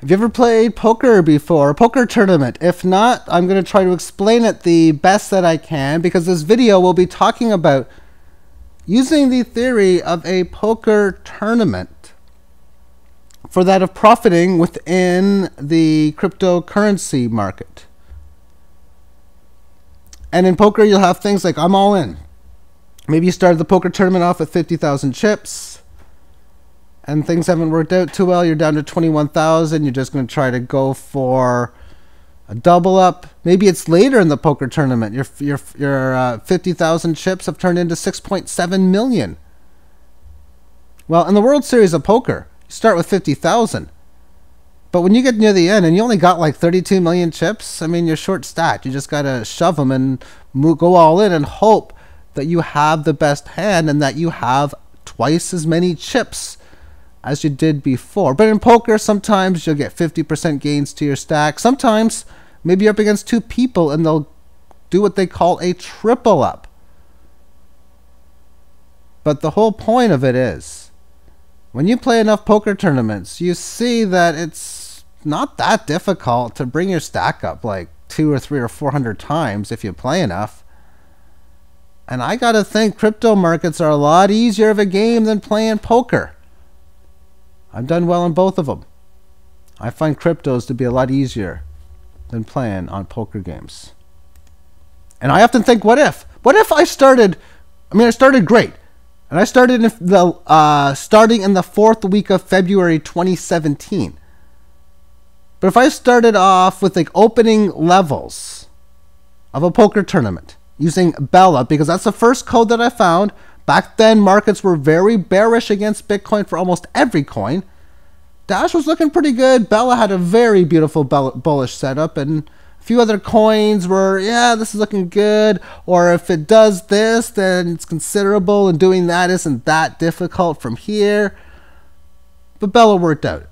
Have you ever played poker before? A poker tournament? If not, I'm going to try to explain it the best that I can, because this video will be talking about using the theory of a poker tournament for that of profiting within the cryptocurrency market. And in poker, you'll have things like, I'm all in. Maybe you started the poker tournament off with 50,000 chips, and things haven't worked out too well. You're down to 21,000. You're just going to try to go for a double up. Maybe it's later in the poker tournament. Your 50,000 chips have turned into 6.7 million. Well, in the World Series of Poker, you start with 50,000. But when you get near the end and you only got like 32 million chips, I mean, you're short stacked. You just got to shove them and go all in and hope that you have the best hand and that you have twice as many chips as you did before. But in poker, sometimes you'll get 50% gains to your stack. Sometimes maybe you're up against two people and they'll do what they call a triple up. But the whole point of it is, when you play enough poker tournaments, you see that it's not that difficult to bring your stack up like 200 or 300 or 400 times if you play enough. And I gotta think crypto markets are a lot easier of a game than playing poker. I've done well in both of them. I find cryptos to be a lot easier than playing on poker games. And I often think, what if? What if I started, I started great. And I started starting in the fourth week of February 2017. But if I started off with like opening levels of a poker tournament using Bella, because that's the first code that I found. Back then, markets were very bearish against Bitcoin for almost every coin. Dash was looking pretty good. Bella had a very beautiful bullish setup, and a few other coins were, yeah, this is looking good. Or if it does this, then it's considerable, and doing that isn't that difficult from here. But Bella worked out.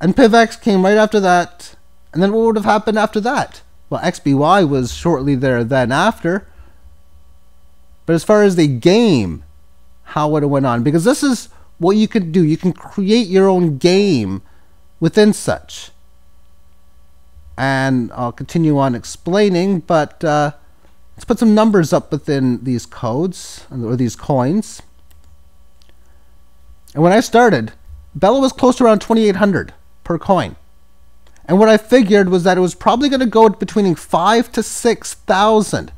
And PivX came right after that. And then what would have happened after that? Well, XBY was shortly there then after. But as far as the game, how would it went on? Because this is what you can do. You can create your own game within such. And I'll continue on explaining, but let's put some numbers up within these codes, or these coins. And when I started, Bella was close to around 2,800 per coin. And what I figured was that it was probably going to go between 5,000 to 6,000.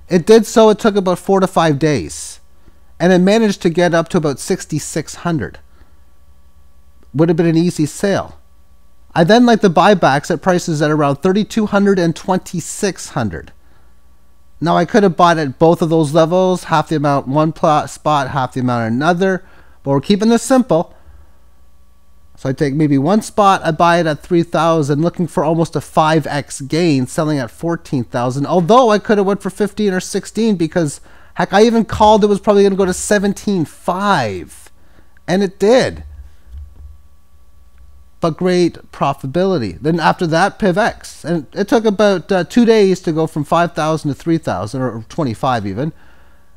It did so. It took about 4 to 5 days. And it managed to get up to about 6,600. Would have been an easy sale. I then liked the buybacks at prices at around 3,200 and 2,600. Now I could have bought at both of those levels, half the amount one spot, half the amount another. But we're keeping this simple. So I take maybe one spot, I buy it at 3,000, looking for almost a 5x gain, selling at 14,000. Although I could have went for 15 or 16 because, heck, I even called it was probably going to go to 17.5. And it did. But great profitability. Then after that, PivX. And it took about 2 days to go from 5,000 to 3,000, or 25 even.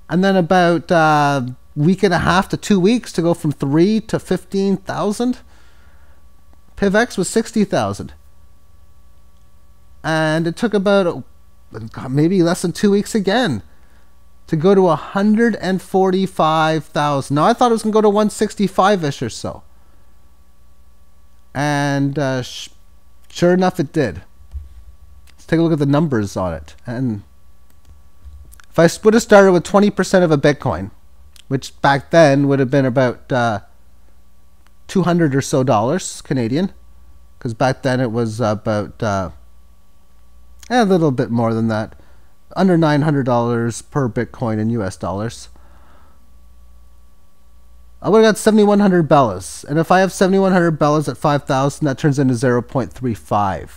And then about a week and a half to 2 weeks to go from 3 to 15,000. PivX was 60,000. And it took about maybe less than 2 weeks again to go to 145,000. Now I thought it was going to go to 165-ish or so. And sure enough, it did. Let's take a look at the numbers on it. And if I would have started with 20% of a Bitcoin, which back then would have been about $200 or so Canadian, because back then it was about a little bit more than that, under $900 per Bitcoin in US dollars. I would have got 7,100 Bellas, and if I have 7,100 Bellas at 5,000, that turns into 0.35.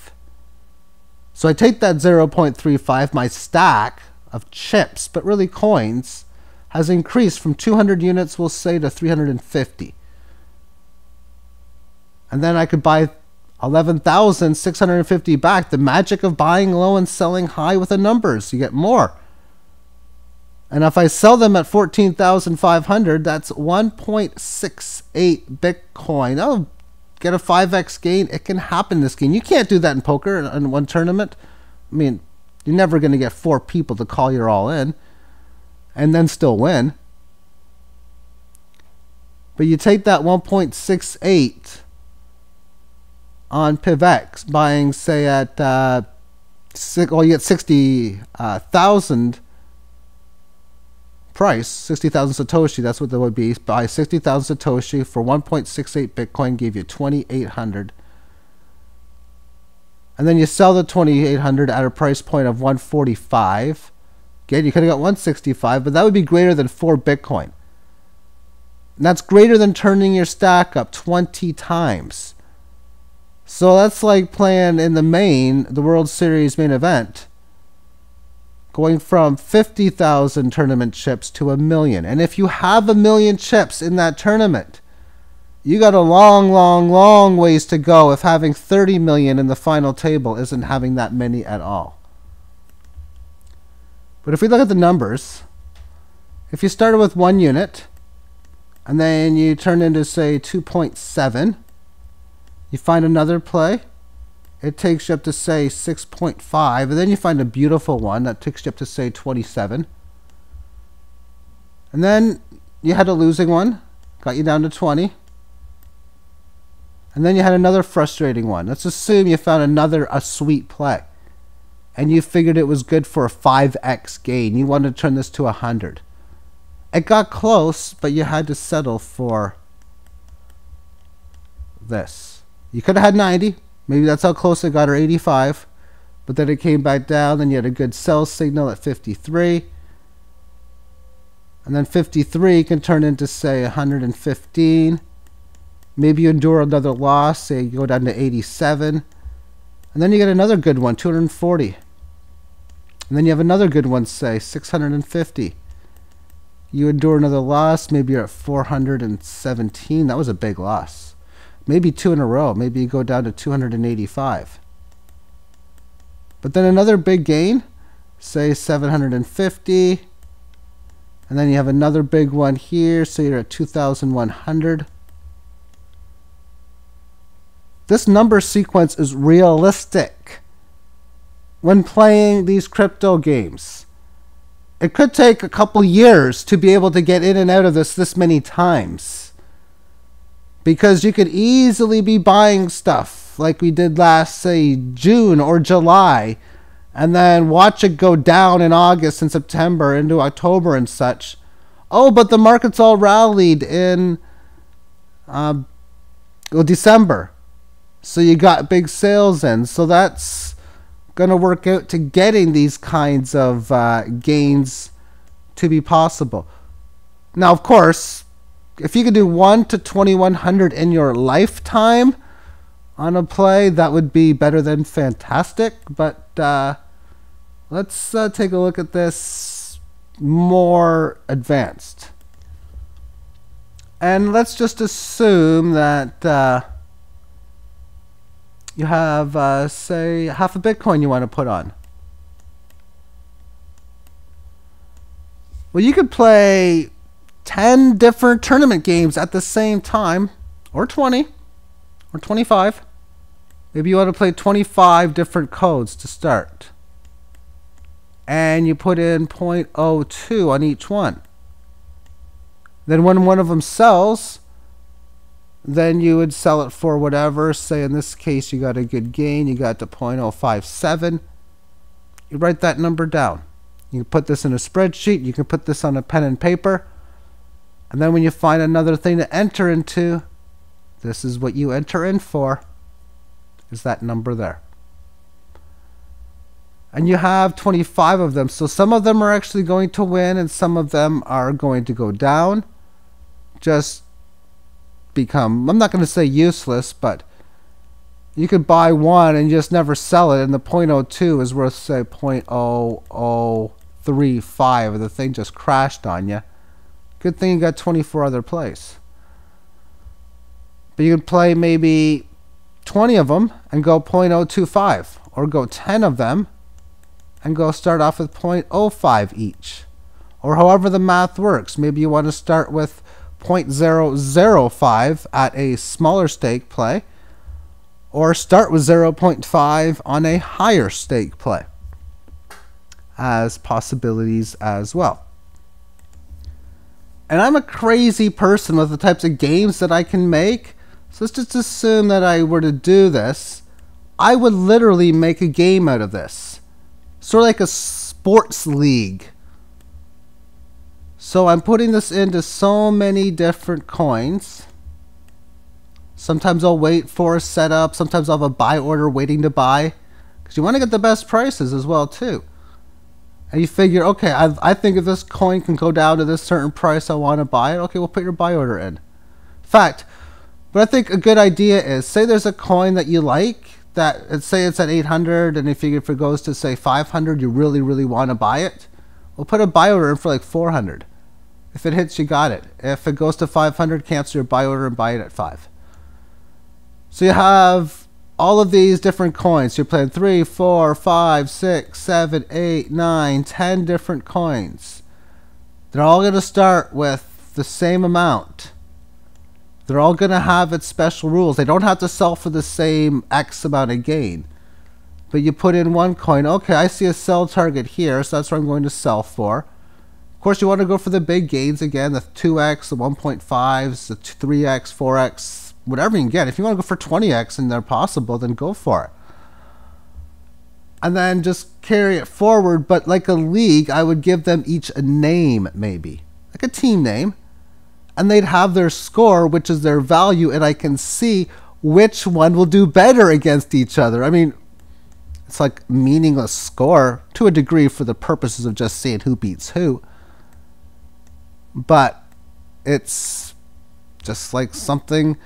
So I take that 0.35, my stack of chips, but really coins, has increased from 200 units, we'll say, to 350. And then I could buy 11,650 back. The magic of buying low and selling high with the numbers. You get more. And if I sell them at 14,500, that's 1.68 Bitcoin. That'll get a 5x gain. It can happen in this game. You can't do that in poker in one tournament. I mean, you're never going to get 4 people to call your all in and then still win. But you take that 1.68 on PivX, buying, say, at you get 60,000 price, 60,000 Satoshi. That's what that would be. Buy 60,000 Satoshi for 1.68 Bitcoin, gave you 2,800. And then you sell the 2,800 at a price point of 145. Again, you could have got 165, but that would be greater than 4 Bitcoin. And that's greater than turning your stack up 20 times. So that's like playing in the World Series main event, going from 50,000 tournament chips to 1 million. And if you have 1 million chips in that tournament, you got a long, long, long ways to go if having 30 million in the final table isn't having that many at all. But if we look at the numbers, if you started with 1 unit, and then you turn into, say, 2.7, you find another play, it takes you up to, say, 6.5, and then you find a beautiful one that takes you up to, say, 27. And then you had a losing one, got you down to 20. And then you had another frustrating one. Let's assume you found a sweet play, and you figured it was good for a 5x gain. You wanted to turn this to 100. It got close, but you had to settle for this. You could have had 90. Maybe that's how close it got, or 85. But then it came back down. Then you had a good sell signal at 53. And then 53 can turn into, say, 115. Maybe you endure another loss. Say you go down to 87. And then you get another good one, 240. And then you have another good one, say, 650. You endure another loss. Maybe you're at 417. That was a big loss. Maybe 2 in a row. Maybe you go down to 285. But then another big gain, say 750. And then you have another big one here, so you're at 2,100. This number sequence is realistic when playing these crypto games. It could take a couple years to be able to get in and out of this many times. Because you could easily be buying stuff like we did last, say, June or July, and then watch it go down in August and September into October and such. Oh, but the market's all rallied in December. So you got big sales in. So that's going to work out to getting these kinds of gains to be possible. Now, of course, if you could do 1 to 2,100 in your lifetime on a play, that would be better than fantastic. But let's take a look at this more advanced. And let's just assume that you have, say, half a Bitcoin you want to put on. Well, you could play 10 different tournament games at the same time, or 20, or 25. Maybe you want to play 25 different codes to start. And you put in 0.02 on each one. Then when one of them sells, then you would sell it for whatever. Say in this case you got a good gain, you got to 0.057. You write that number down. You can put this in a spreadsheet, you can put this on a pen and paper. And then when you find another thing to enter into, this is what you enter in for, is that number there. And you have 25 of them. So some of them are actually going to win and some of them are going to go down. Just become, I'm not going to say useless, but you could buy one and just never sell it, and the 0.02 is worth, say, 0.0035, and the thing just crashed on you. Good thing you got 24 other plays. But you could play maybe 20 of them and go 0.025, or go 10 of them and go start off with 0.05 each, or however the math works. Maybe you want to start with 0.005 at a smaller stake play, or start with 0.5 on a higher stake play as possibilities as well. And I'm a crazy person with the types of games that I can make. So let's just assume that I were to do this. I would literally make a game out of this. Sort of like a sports league. So I'm putting this into so many different coins. Sometimes I'll wait for a setup. Sometimes I'll have a buy order waiting to buy. Because you want to get the best prices as well too. And you figure, okay, I think if this coin can go down to this certain price, I want to buy it. Okay, we'll put your buy order in. In fact, but I think a good idea is, say there's a coin that you like, that say it's at 800, and if it goes to say 500, you really, really want to buy it. We'll put a buy order in for like 400. If it hits, you got it. If it goes to 500, cancel your buy order and buy it at 5. So you have all of these different coins. You're playing 3, 4, 5, 6, 7, 8, 9, 10 different coins. They're all going to start with the same amount. They're all going to have its special rules. They don't have to sell for the same X amount of gain. But you put in one coin. Okay, I see a sell target here, so that's what I'm going to sell for. Of course, you want to go for the big gains again, the 2x, the 1.5s, the 3x, 4x, whatever you can get. If you want to go for 20x and they're possible, then go for it. And then just carry it forward. But like a league, I would give them each a name, maybe. Like a team name. And they'd have their score, which is their value, and I can see which one will do better against each other. I mean, it's like meaningless score to a degree for the purposes of just seeing who beats who. But it's just like something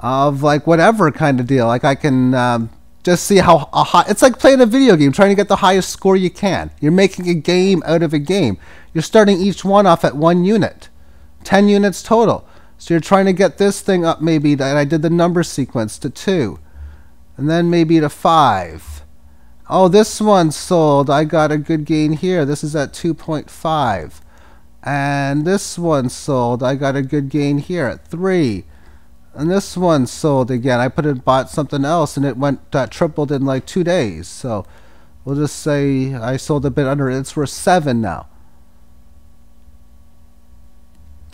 of like whatever kind of deal. Like I can just see how high. It's like playing a video game, trying to get the highest score you can. You're making a game out of a game. You're starting each one off at 1 unit. 10 units total. So you're trying to get this thing up maybe, and I did the number sequence to 2. And then maybe to 5. Oh, this one sold. I got a good gain here. This is at 2.5. And this one sold. I got a good gain here at 3. And this one sold again. I bought something else, and it went tripled in like 2 days. So we'll just say I sold a bit under it. It's worth 7 now.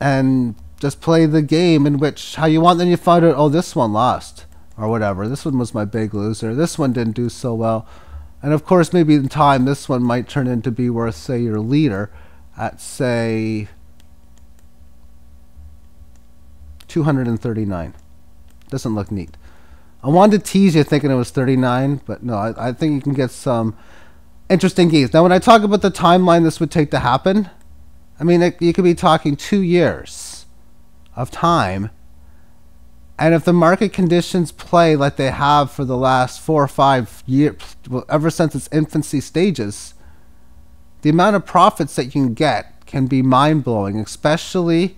And just play the game in which how you want. Then you find out, oh, this one lost or whatever. This one was my big loser. This one didn't do so well. And of course, maybe in time, this one might turn into be worth, say, your leader at, say, 239. Doesn't look neat. I wanted to tease you thinking it was 39, but no, I think you can get some interesting games. Now, when I talk about the timeline this would take to happen, I mean, you could be talking 2 years of time. And if the market conditions play like they have for the last 4 or 5 years, well, ever since its infancy stages, the amount of profits that you can get can be mind-blowing, especially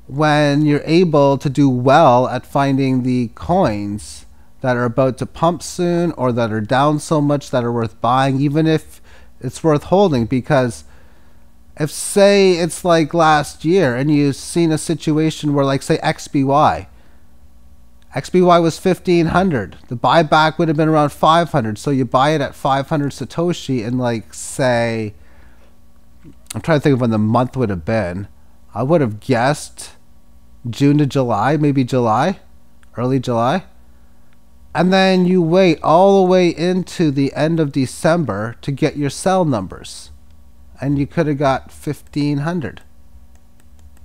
when you're able to do well at finding the coins that are about to pump soon or that are down so much that are worth buying, even if it's worth holding. Because if, say, it's like last year and you've seen a situation where, like, say, XBY was 1,500. The buyback would have been around 500. So you buy it at 500 Satoshi and, like, say, I'm trying to think of when the month would have been. I would have guessed June to July, maybe July, early July. And then you wait all the way into the end of December to get your sell numbers. And you could have got 1,500.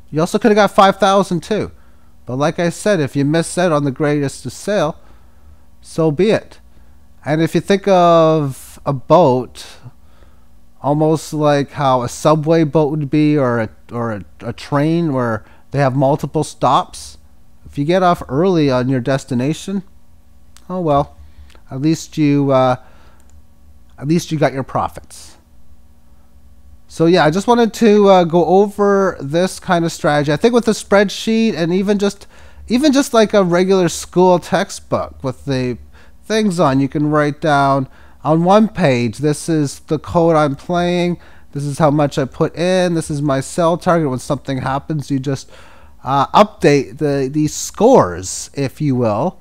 You also could have got 5,000 too. But like I said, if you miss out on the greatest of sale, so be it. And if you think of a boat, almost like how a subway boat would be, or a train where they have multiple stops, if you get off early on your destination, oh well, at least you got your profits. So yeah, I just wanted to go over this kind of strategy. I think with the spreadsheet and even just like a regular school textbook with the things on, you can write down on one page, this is the code I'm playing, this is how much I put in, this is my sell target. When something happens, you just update these scores, if you will.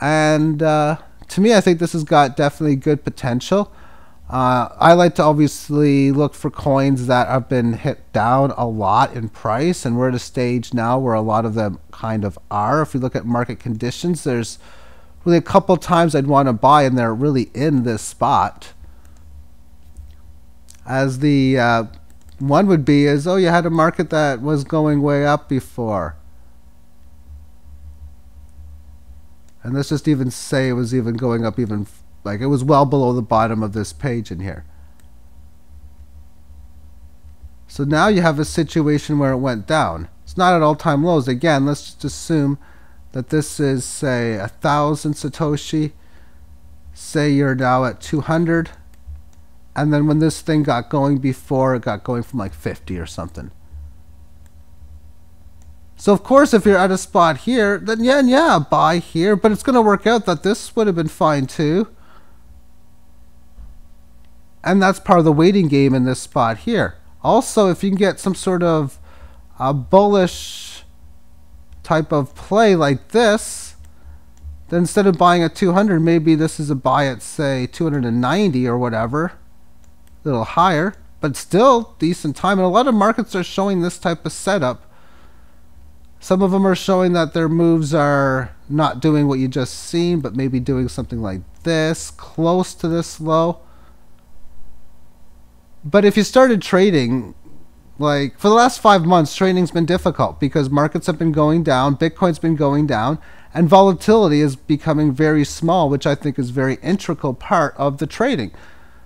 And to me, I think this has got definitely good potential. I like to obviously look for coins that have been hit down a lot in price, and we're at a stage now where a lot of them kind of are. If you look at market conditions, there's really a couple times I'd want to buy, and they're really in this spot. As the one would be is, oh, you had a market that was going way up before. And let's just even say it was even going up even, like it was well below the bottom of this page in here. So now you have a situation where it went down. It's not at all-time lows. Again, let's just assume that this is, say, 1,000 Satoshi. Say you're now at 200. And then when this thing got going before, it got going from like 50 or something. So of course, if you're at a spot here, then yeah, buy here. But it's going to work out that this would have been fine too. And that's part of the waiting game in this spot here. Also, if you can get some sort of bullish type of play like this, then instead of buying at 200, maybe this is a buy at, say, 290 or whatever. A little higher, but still decent time. And a lot of markets are showing this type of setup. Some of them are showing that their moves are not doing what you just seen, but maybe doing something like this, close to this low. But if you started trading, like for the last 5 months, trading's been difficult because markets have been going down, Bitcoin's been going down, and volatility is becoming very small, which I think is a very integral part of the trading.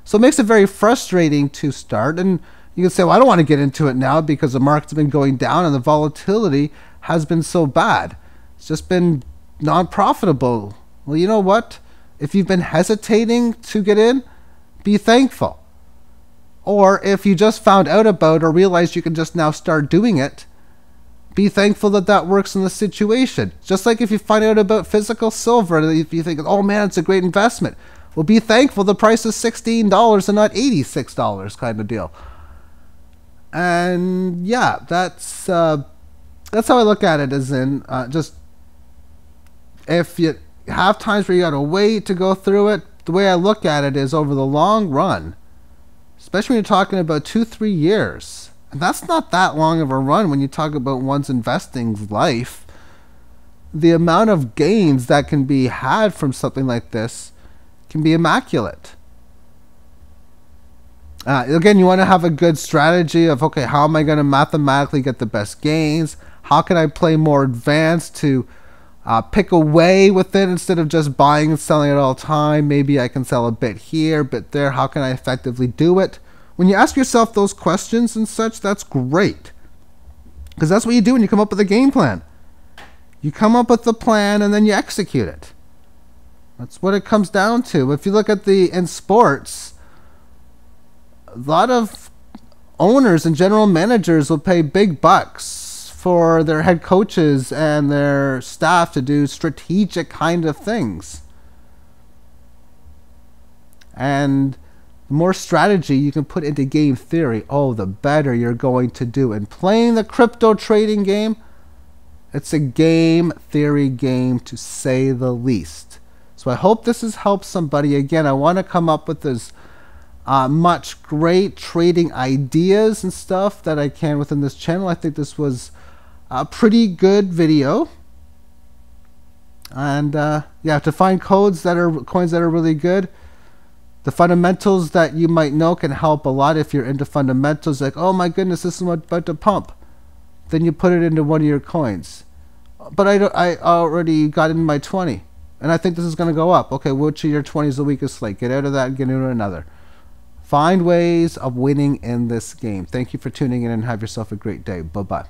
So it makes it very frustrating to start. And you can say, well, I don't want to get into it now because the market's been going down and the volatility has been so bad. It's just been non-profitable. Well, you know what? If you've been hesitating to get in, be thankful. Or if you just found out about or realized you can just now start doing it, be thankful that that works in the situation. Just like if you find out about physical silver, if you think, oh man, it's a great investment. Well, be thankful the price is $16 and not $86 kind of deal. And yeah, that's how I look at it, as in just if you have times where you gotta wait to go through it, the way I look at it is over the long run, especially when you're talking about 2-3 years. And that's not that long of a run when you talk about one's investing life. The amount of gains that can be had from something like this can be immaculate. Again, you want to have a good strategy of, okay, how am I going to mathematically get the best gains? How can I play more advanced to pick away with it instead of just buying and selling it all the time? Maybe I can sell a bit here, a bit there. How can I effectively do it? When you ask yourself those questions and such, that's great. Because that's what you do when you come up with a game plan. You come up with the plan and then you execute it. That's what it comes down to. If you look at in sports, a lot of owners and general managers will pay big bucks for their head coaches and their staff to do strategic kind of things. And the more strategy you can put into game theory, oh, the better you're going to do. And playing the crypto trading game, it's a game theory game to say the least. So I hope this has helped somebody. Again, I want to come up with as much great trading ideas and stuff that I can within this channel. I think this was a pretty good video. And yeah, to find coins that are really good, the fundamentals that you might know can help a lot if you're into fundamentals. Like, oh my goodness, this is about to pump. Then you put it into one of your coins. But I already got in my 20. And I think this is going to go up. Okay, which of your 20 is the weakest link? Get out of that and get into another. Find ways of winning in this game. Thank you for tuning in and have yourself a great day. Bye-bye.